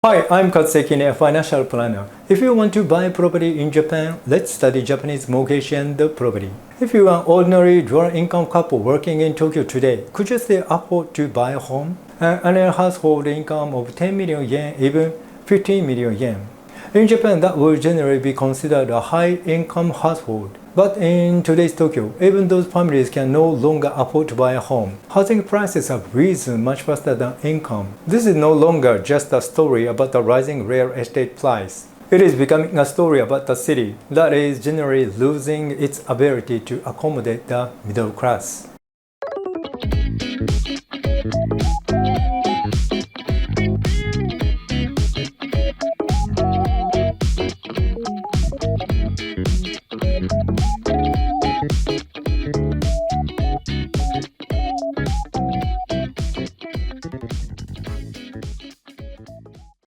Hi, I'm Sekine, a financial planner. If you want to buy property in Japan, let's study Japanese mortgage and property. If you are an ordinary dual-income couple working in Tokyo today, could you still afford to buy a home? An annual household income of 10 million yen, even 15 million yen. In Japan, that would generally be considered a high-income household. But in today's Tokyo, even those families can no longer afford to buy a home. Housing prices have risen much faster than income. This is no longer just a story about the rising real estate price. It is becoming a story about the city that is generally losing its ability to accommodate the middle class.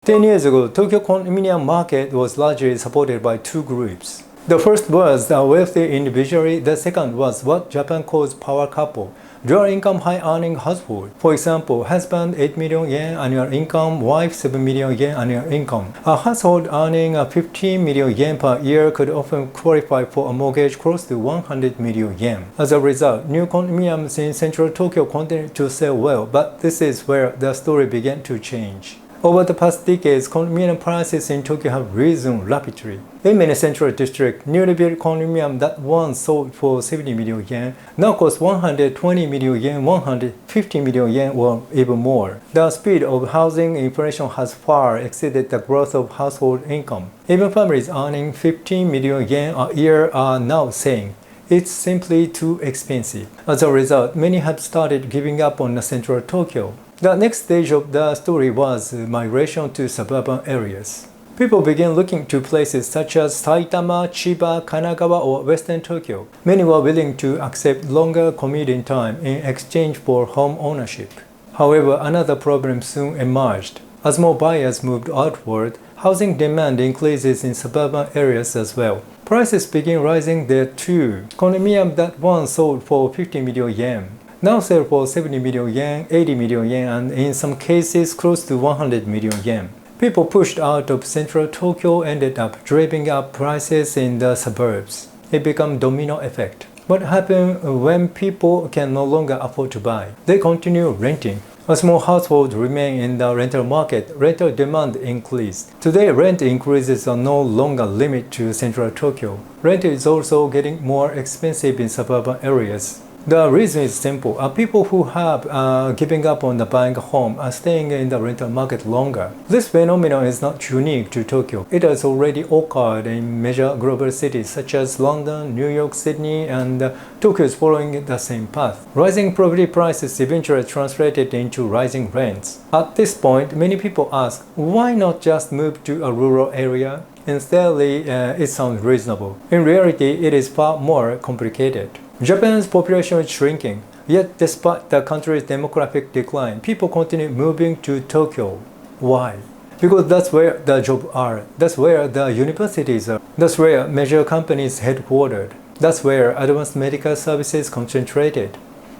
10 years ago, Tokyo condominium market was largely supported by two groups. The first was the wealthy individual, the second was what Japan calls power couple, dual-income high-earning household. For example, husband 8 million yen annual income, wife 7 million yen annual income. A household earning 15 million yen per year could often qualify for a mortgage close to 100 million yen. As a result, new condominiums in central Tokyo continued to sell well, but this is where the story began to change. Over the past decades, condominium prices in Tokyo have risen rapidly. In many central districts, newly built condominium that once sold for 70 million yen now cost 120 million yen, 150 million yen, or even more. The speed of housing inflation has far exceeded the growth of household income. Even families earning 15 million yen a year are now saying, it's simply too expensive. As a result, many have started giving up on central Tokyo. The next stage of the story was migration to suburban areas. People began looking to places such as Saitama, Chiba, Kanagawa, or Western Tokyo. Many were willing to accept longer commuting time in exchange for home ownership. However, another problem soon emerged. As more buyers moved outward, housing demand increases in suburban areas as well. Prices began rising there too. Condominium that once sold for 50 million yen now sell for 70 million yen, 80 million yen, and in some cases close to 100 million yen. People pushed out of central Tokyo ended up driving up prices in the suburbs. It became domino effect. What happens when people can no longer afford to buy? They continue renting. As more households remain in the rental market, rental demand increased. Today, rent increases are no longer limited to central Tokyo. Rent is also getting more expensive in suburban areas. The reason is simple. People who have given up on the buying a home are staying in the rental market longer. This phenomenon is not unique to Tokyo. It has already occurred in major global cities such as London, New York, Sydney, and Tokyo is following the same path. Rising property prices eventually translated into rising rents. At this point, many people ask, why not just move to a rural area? Instead, it sounds reasonable. In reality, it is far more complicated. Japan's population is shrinking, yet despite the country's demographic decline, people continue moving to Tokyo. Why? Because that's where the jobs are, that's where the universities are, that's where major companies headquartered, that's where advanced medical services concentrated.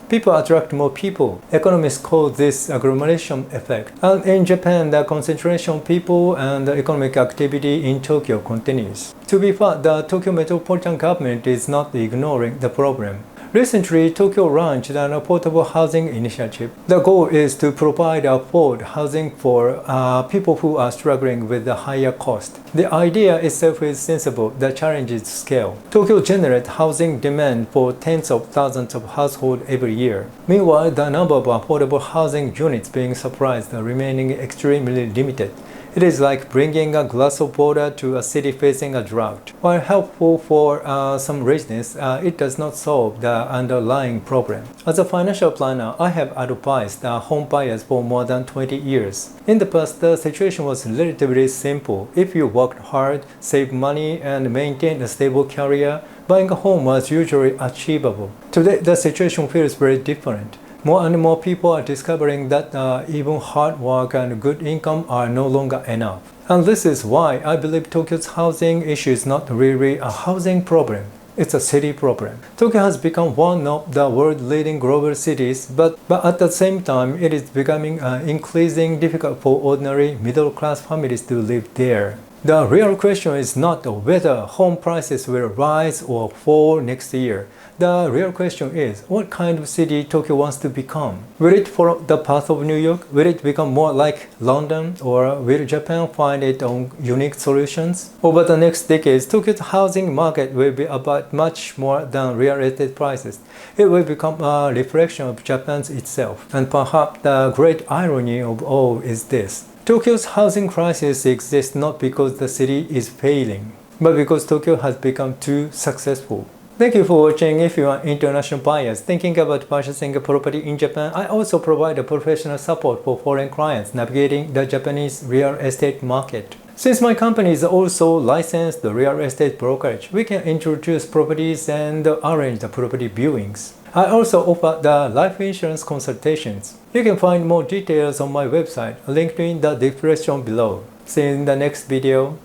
People attract more people. Economists call this agglomeration effect. And in Japan, the concentration of people and economic activity in Tokyo continues. To be fair, the Tokyo metropolitan government is not ignoring the problem. Recently, Tokyo launched an affordable housing initiative. The goal is to provide affordable housing for people who are struggling with the higher cost. The idea itself is sensible, the challenge is scale. Tokyo generates housing demand for tens of thousands of households every year. Meanwhile, the number of affordable housing units being supplied are remaining extremely limited. It is like bringing a glass of water to a city facing a drought. While helpful for some residents, it does not solve the underlying problem. As a financial planner, I have advised home buyers for more than 20 years. In the past, the situation was relatively simple. If you worked hard, saved money, and maintained a stable career, buying a home was usually achievable. Today, the situation feels very different. More and more people are discovering that even hard work and good income are no longer enough. And this is why I believe Tokyo's housing issue is not really a housing problem. It's a city problem. Tokyo has become one of the world's leading global cities, but at the same time, it is becoming increasingly difficult for ordinary middle-class families to live there. The real question is not whether home prices will rise or fall next year. The real question is, what kind of city Tokyo wants to become? Will it follow the path of New York? Will it become more like London? Or will Japan find its own unique solutions? Over the next decades, Tokyo's housing market will be about much more than real estate prices. It will become a reflection of Japan itself. And perhaps the great irony of all is this. Tokyo's housing crisis exists not because the city is failing, but because Tokyo has become too successful. Thank you for watching. If you are international buyers thinking about purchasing a property in Japan, I also provide a professional support for foreign clients navigating the Japanese real estate market. Since my company is also licensed real estate brokerage, we can introduce properties and arrange the property viewings. I also offer the life insurance consultations. You can find more details on my website, linked in the description below. See you in the next video.